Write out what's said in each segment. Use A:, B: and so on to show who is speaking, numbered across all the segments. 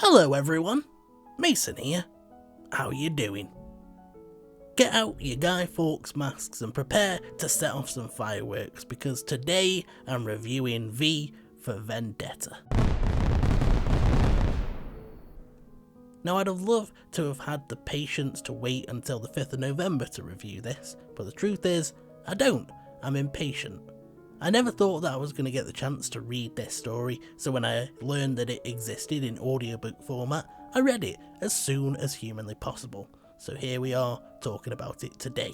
A: Hello everyone, Mason here. How you doing? Get out your Guy Fawks masks and prepare to set off some fireworks because today I'm reviewing V For Vendetta. Now I'd have loved to have had the patience to wait until the 5th of November to review this, but the truth is, I don't. I'm impatient. I never thought that I was going to get the chance to read this story, so when I learned that it existed in audiobook format, I read it as soon as humanly possible. So here we are, talking about it today.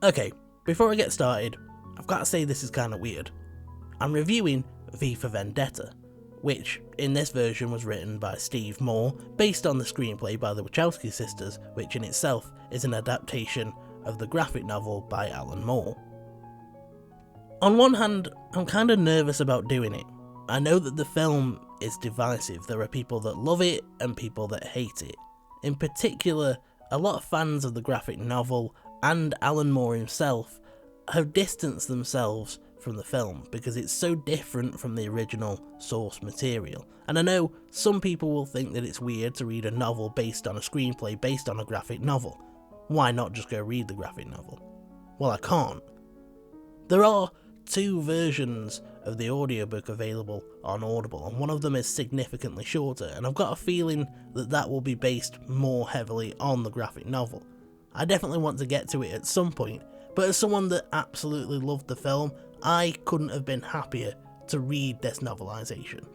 A: Okay, before I get started, I've got to say this is kind of weird. I'm reviewing V For Vendetta, which in this version was written by Steve Moore, based on the screenplay by the Watchoswky Sisters, which in itself is an adaptation of the graphic novel by Alan Moore. On one hand, I'm kind of nervous about doing it. I know that the film is divisive. There are people that love it and people that hate it. In particular, a lot of fans of the graphic novel and Alan Moore himself have distanced themselves from the film because it's so different from the original source material. And I know some people will think that it's weird to read a novel based on a screenplay based on a graphic novel. Why not just go read the graphic novel? Well, I can't. There are two versions of the audiobook available on Audible, and one of them is significantly shorter, and I've got a feeling that that will be based more heavily on the graphic novel. I definitely want to get to it at some point, but as someone that absolutely loved the film, I couldn't have been happier to read this novelisation.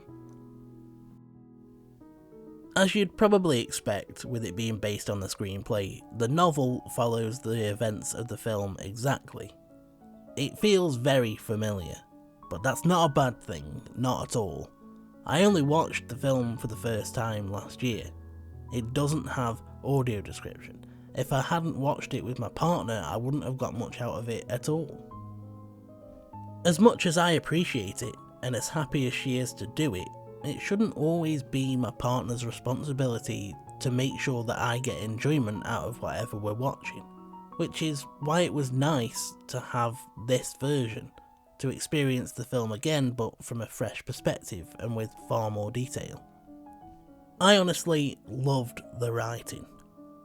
A: As you'd probably expect with it being based on the screenplay, the novel follows the events of the film exactly. It feels very familiar, but that's not a bad thing, not at all. I only watched the film for the first time last year. It doesn't have audio description. If I hadn't watched it with my partner, I wouldn't have got much out of it at all. As much as I appreciate it, and as happy as she is to do it, it shouldn't always be my partner's responsibility to make sure that I get enjoyment out of whatever we're watching, which is why it was nice to have this version, to experience the film again but from a fresh perspective and with far more detail. I honestly loved the writing.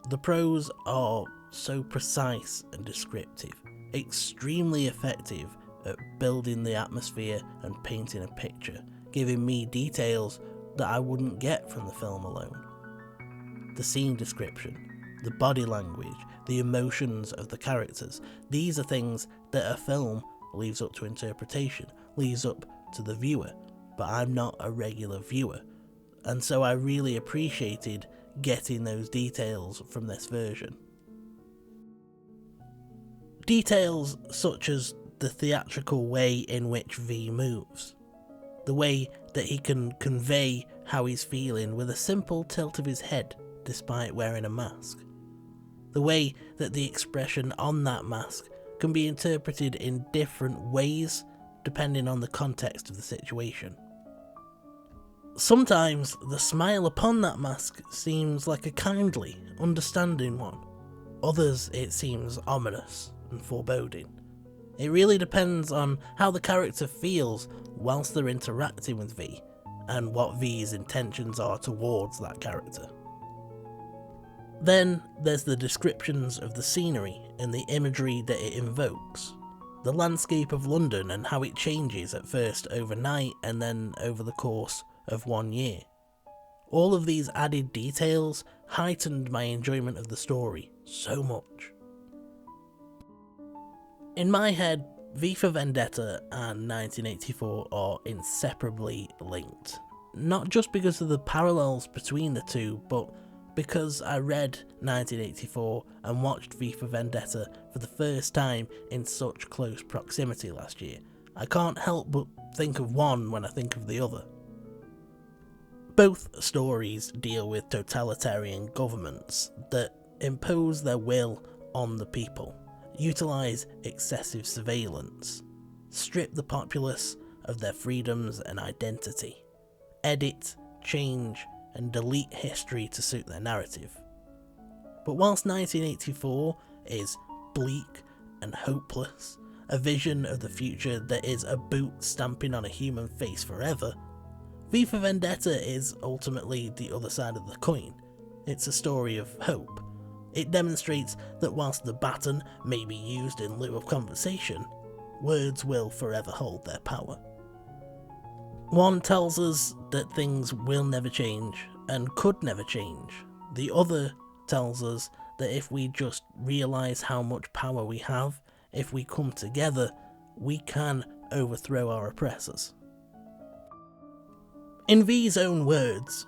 A: The prose are so precise and descriptive, extremely effective at building the atmosphere and painting a picture, giving me details that I wouldn't get from the film alone. The scene description, the body language, the emotions of the characters, these are things that a film leaves up to interpretation, leaves up to the viewer, but I'm not a regular viewer, and so I really appreciated getting those details from this version. Details such as the theatrical way in which V moves, the way that he can convey how he's feeling with a simple tilt of his head despite wearing a mask, the way that the expression on that mask can be interpreted in different ways depending on the context of the situation. Sometimes the smile upon that mask seems like a kindly, understanding one. Others it seems ominous and foreboding. It really depends on how the character feels whilst they're interacting with V, and what V's intentions are towards that character. Then there's the descriptions of the scenery and the imagery that it invokes. The landscape of London and how it changes at first overnight and then over the course of 1 year. All of these added details heightened my enjoyment of the story so much. In my head, V For Vendetta and 1984 are inseparably linked. Not just because of the parallels between the two, but because I read 1984 and watched V For Vendetta for the first time in such close proximity last year. I can't help but think of one when I think of the other. Both stories deal with totalitarian governments that impose their will on the people, utilise excessive surveillance, strip the populace of their freedoms and identity, edit, change and delete history to suit their narrative. But whilst 1984 is bleak and hopeless, a vision of the future that is a boot stamping on a human face forever, V for Vendetta is ultimately the other side of the coin. It's a story of hope. It demonstrates that whilst the baton may be used in lieu of conversation, words will forever hold their power. One tells us that things will never change and could never change. The other tells us that if we just realise how much power we have, if we come together, we can overthrow our oppressors. In V's own words,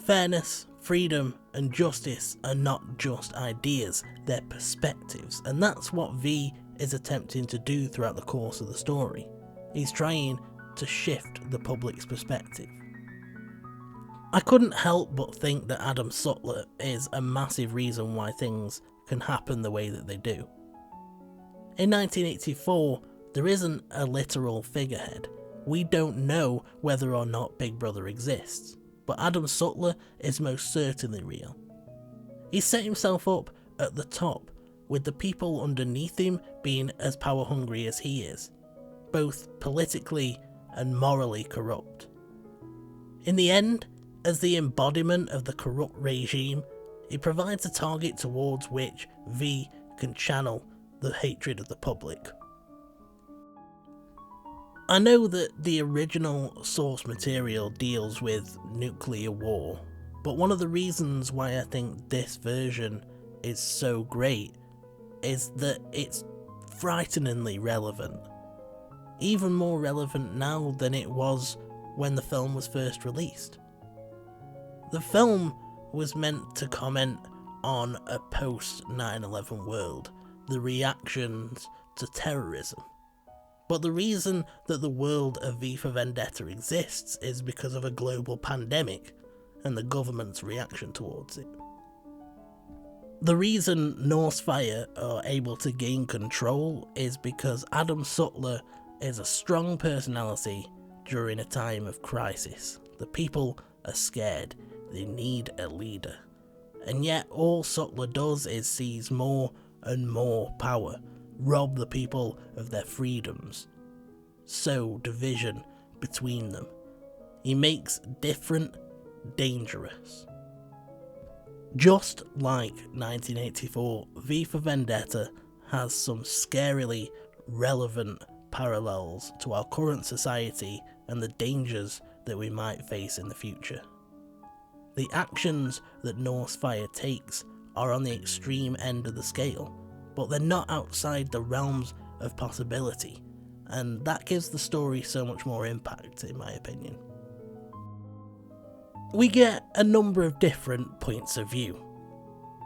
A: fairness, freedom and justice are not just ideas, they're perspectives, and that's what V is attempting to do throughout the course of the story. He's trying to shift the public's perspective. I couldn't help but think that Adam Sutler is a massive reason why things can happen the way that they do. In 1984, there isn't a literal figurehead. We don't know whether or not Big Brother exists, but Adam Sutler is most certainly real. He set himself up at the top, with the people underneath him being as power hungry as he is, both politically and morally corrupt. In the end, as the embodiment of the corrupt regime, it provides a target towards which V can channel the hatred of the public. I know that the original source material deals with nuclear war, but one of the reasons why I think this version is so great is that it's frighteningly relevant. Even more relevant now than it was when the film was first released. The film was meant to comment on a post 9/11 world, the reactions to terrorism. But the reason that the world of V for Vendetta exists is because of a global pandemic and the government's reaction towards it. The reason Northfire are able to gain control is because Adam Sutler is a strong personality during a time of crisis. The people are scared, they need a leader. And yet all Sutler does is seize more and more power, rob the people of their freedoms, sow division between them. He makes different dangerous. Just like 1984, V for Vendetta has some scarily relevant parallels to our current society and the dangers that we might face in the future. The actions that Northfire takes are on the extreme end of the scale, but they're not outside the realms of possibility, and that gives the story so much more impact, in my opinion. We get a number of different points of view.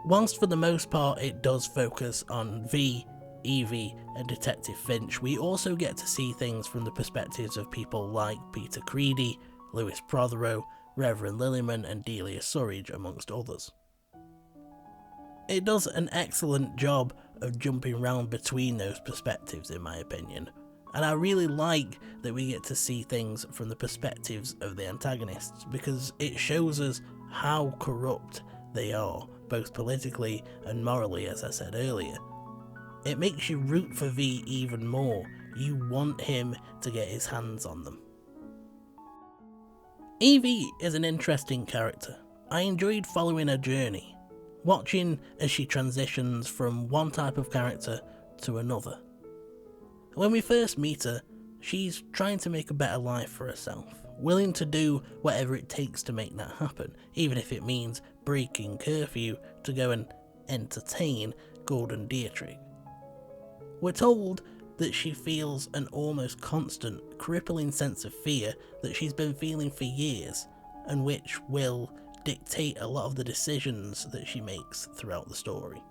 A: Whilst for the most part it does focus on V, Evie and Detective Finch, we also get to see things from the perspectives of people like Peter Creedy, Lewis Prothero, Reverend Lilliman and Delia Surridge, amongst others. It does an excellent job of jumping around between those perspectives, in my opinion, and I really like that we get to see things from the perspectives of the antagonists, because it shows us how corrupt they are, both politically and morally, as I said earlier. It makes you root for V even more. You want him to get his hands on them. Evie is an interesting character. I enjoyed following her journey, watching as she transitions from one type of character to another. When we first meet her, she's trying to make a better life for herself, willing to do whatever it takes to make that happen, even if it means breaking curfew to go and entertain Gordon Dietrich. We're told that she feels an almost constant, crippling sense of fear that she's been feeling for years, and which will dictate a lot of the decisions that she makes throughout the story.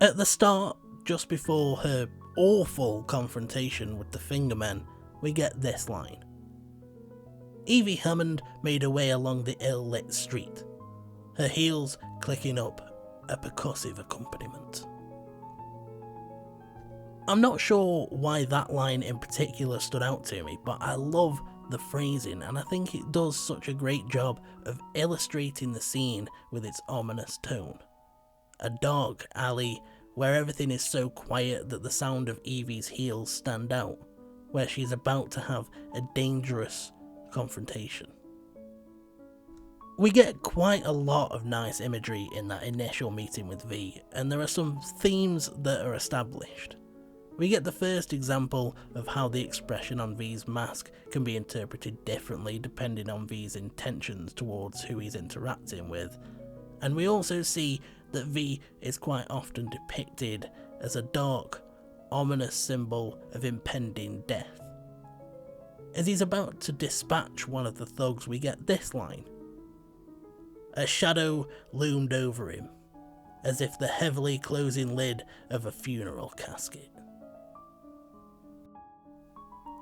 A: At the start, just before her awful confrontation with the Fingermen, we get this line. Evie Hammond made her way along the ill-lit street, her heels clicking up a percussive accompaniment. I'm not sure why that line in particular stood out to me, but I love the phrasing, and I think it does such a great job of illustrating the scene with its ominous tone. A dark alley where everything is so quiet that the sound of Evie's heels stand out, where she's about to have a dangerous confrontation. We get quite a lot of nice imagery in that initial meeting with V, and there are some themes that are established. We get the first example of how the expression on V's mask can be interpreted differently depending on V's intentions towards who he's interacting with, and we also see that V is quite often depicted as a dark, ominous symbol of impending death. As he's about to dispatch one of the thugs, we get this line: "A shadow loomed over him, as if the heavily closing lid of a funeral casket."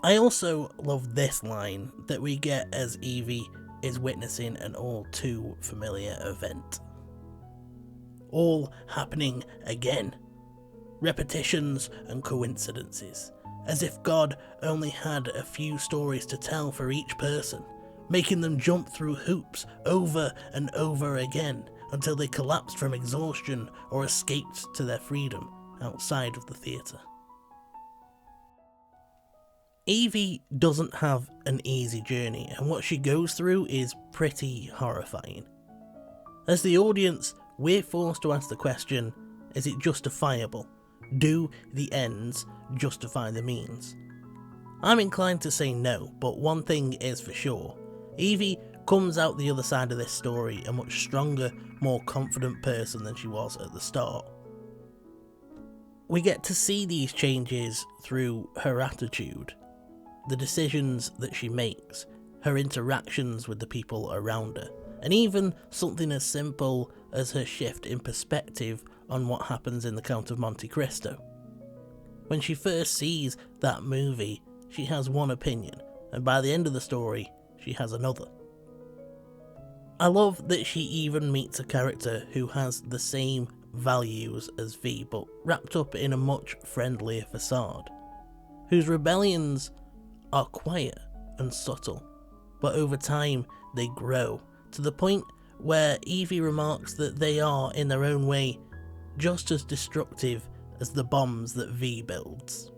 A: I also love this line that we get as Evie is witnessing an all too familiar event. All happening again. Repetitions and coincidences, as if God only had a few stories to tell for each person, making them jump through hoops over and over again until they collapsed from exhaustion or escaped to their freedom outside of the theatre. Evie doesn't have an easy journey, and what she goes through is pretty horrifying. As the audience, we're forced to ask the question, is it justifiable? Do the ends justify the means? I'm inclined to say no, but one thing is for sure. Evie comes out the other side of this story a much stronger, more confident person than she was at the start. We get to see these changes through her attitude, the decisions that she makes, her interactions with the people around her, and even something as simple as her shift in perspective on what happens in The Count of Monte Cristo. When she first sees that movie, she has one opinion, and by the end of the story, she has another. I love that she even meets a character who has the same values as V, but wrapped up in a much friendlier facade, whose rebellions are quiet and subtle, but over time they grow, to the point where Evie remarks that they are, in their own way, just as destructive as the bombs that V builds.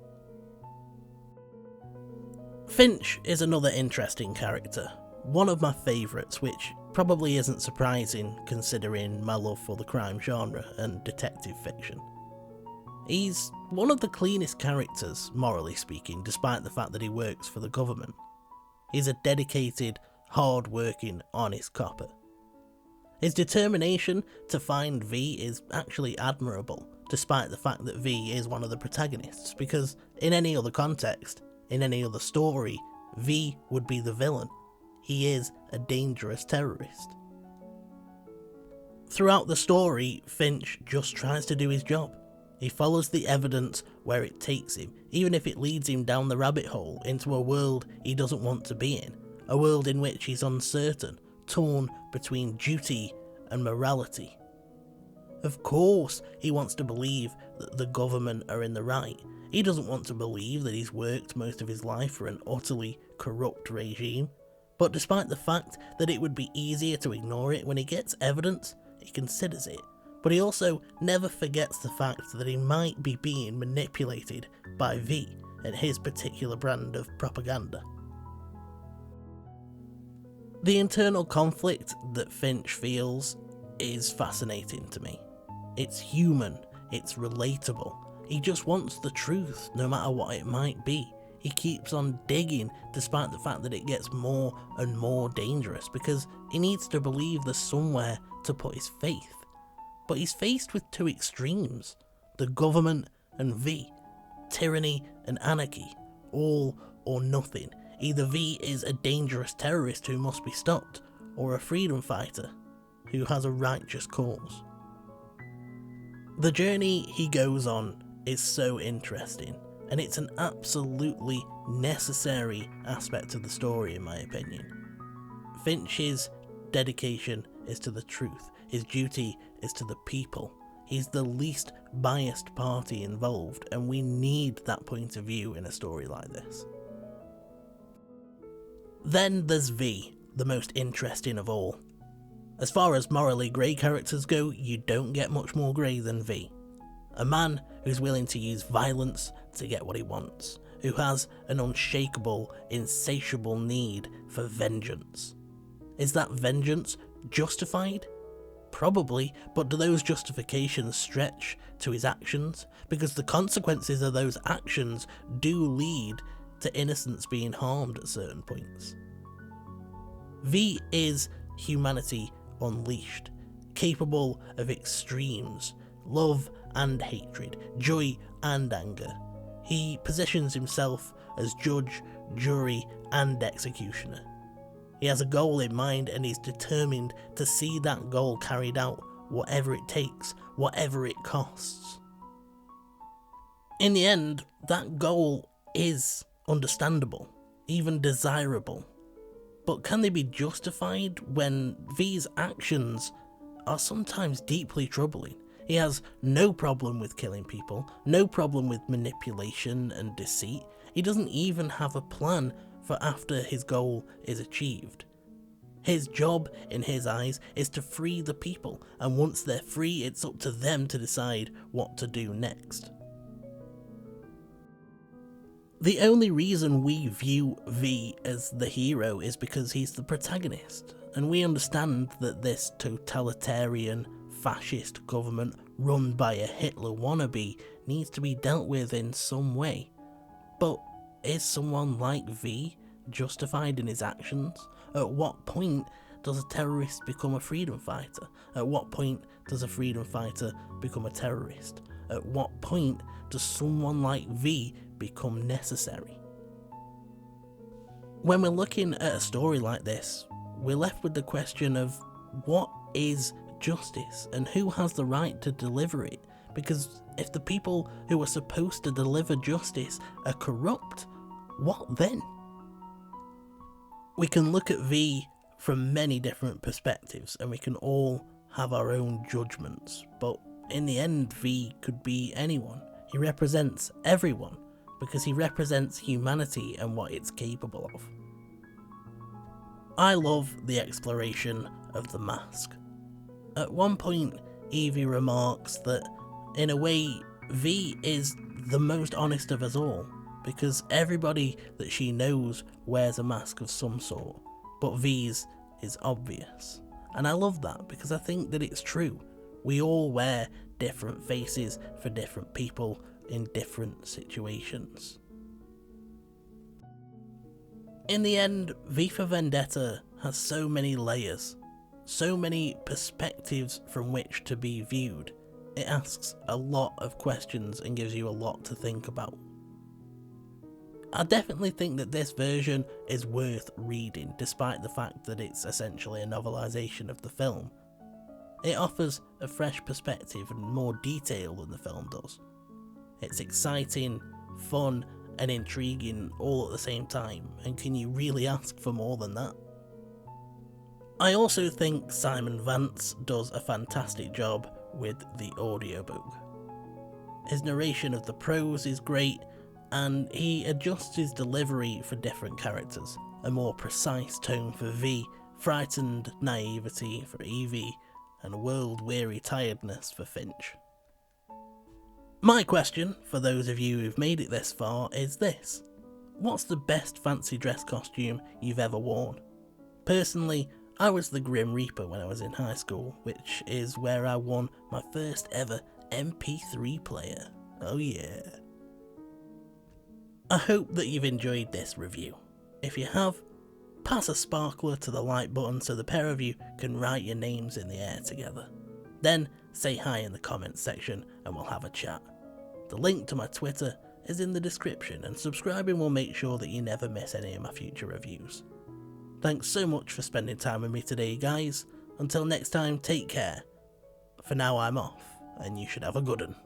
A: Finch is another interesting character, one of my favourites, which probably isn't surprising considering my love for the crime genre and detective fiction. He's one of the cleanest characters, morally speaking, despite the fact that he works for the government. He's a dedicated, hard-working, honest copper. His determination to find V is actually admirable, despite the fact that V is one of the protagonists, because in any other context, in any other story, V would be the villain. He is a dangerous terrorist. Throughout the story, Finch just tries to do his job. He follows the evidence where it takes him, even if it leads him down the rabbit hole into a world he doesn't want to be in, a world in which he's uncertain, torn between duty and morality. Of course, he wants to believe that the government are in the right. He doesn't want to believe that he's worked most of his life for an utterly corrupt regime. But despite the fact that it would be easier to ignore it, when he gets evidence, he considers it. But he also never forgets the fact that he might be being manipulated by V and his particular brand of propaganda. The internal conflict that Finch feels is fascinating to me. It's human, it's relatable. He just wants the truth, no matter what it might be. He keeps on digging despite the fact that it gets more and more dangerous, because he needs to believe there's somewhere to put his faith. But he's faced with two extremes, the government and V, tyranny and anarchy, all or nothing. Either V is a dangerous terrorist who must be stopped, or a freedom fighter who has a righteous cause. The journey he goes on is so interesting, and it's an absolutely necessary aspect of the story in my opinion. Finch's dedication is to the truth, his duty is to the people. He's the least biased party involved, and we need that point of view in a story like this. Then there's V, the most interesting of all. As far as morally grey characters go, you don't get much more grey than V. A man who's willing to use violence to get what he wants. who has an unshakable, insatiable need for vengeance. Is that vengeance justified? Probably, but do those justifications stretch to his actions? Because the consequences of those actions do lead to innocents being harmed at certain points. V is humanity unleashed, capable of extremes, love and hatred, joy and anger. He positions himself as judge, jury and executioner. He has a goal in mind and is determined to see that goal carried out, whatever it takes, whatever it costs. In the end, that goal is understandable, even desirable. But can they be justified when V's actions are sometimes deeply troubling? He has no problem with killing people, no problem with manipulation and deceit. He doesn't even have a plan for after his goal is achieved. His job, in his eyes, is to free the people, and once they're free, it's up to them to decide what to do next. The only reason we view V as the hero is because he's the protagonist, and we understand that this totalitarian, fascist government run by a Hitler wannabe needs to be dealt with in some way. But is someone like V justified in his actions? At what point does a terrorist become a freedom fighter? At what point does a freedom fighter become a terrorist? At what point does someone like V become necessary? When we're looking at a story like this, we're left with the question of what is justice and who has the right to deliver it? Because if the people who are supposed to deliver justice are corrupt, what then? We can look at V from many different perspectives and we can all have our own judgments, but in the end V could be anyone. He represents everyone because he represents humanity and what it's capable of. I love the exploration of the mask. At one point, Evie remarks that, in a way, V is the most honest of us all, because everybody that she knows wears a mask of some sort, but V's is obvious. And I love that, because I think that it's true. We all wear different faces for different people in different situations. In the end, V for Vendetta has so many layers, so many perspectives from which to be viewed. It asks a lot of questions and gives you a lot to think about. I definitely think that this version is worth reading, despite the fact that it's essentially a novelisation of the film. It offers a fresh perspective and more detail than the film does. It's exciting, fun and intriguing all at the same time, and can you really ask for more than that? I also think Simon Vants does a fantastic job with the audiobook. His narration of the prose is great, and he adjusts his delivery for different characters. A more precise tone for V, frightened naivety for Evie, and world-weary tiredness for Finch. My question, for those of you who've made it this far, is this. What's the best fancy dress costume you've ever worn? Personally, I was the Grim Reaper when I was in high school, which is where I won my first ever MP3 player. Oh yeah. I hope that you've enjoyed this review. If you have, pass a sparkler to the like button so the pair of you can write your names in the air together. Then say hi in the comments section and we'll have a chat. The link to my Twitter is in the description, and subscribing will make sure that you never miss any of my future reviews. Thanks so much for spending time with me today, guys. Until next time, take care. For now I'm off, and you should have a good one.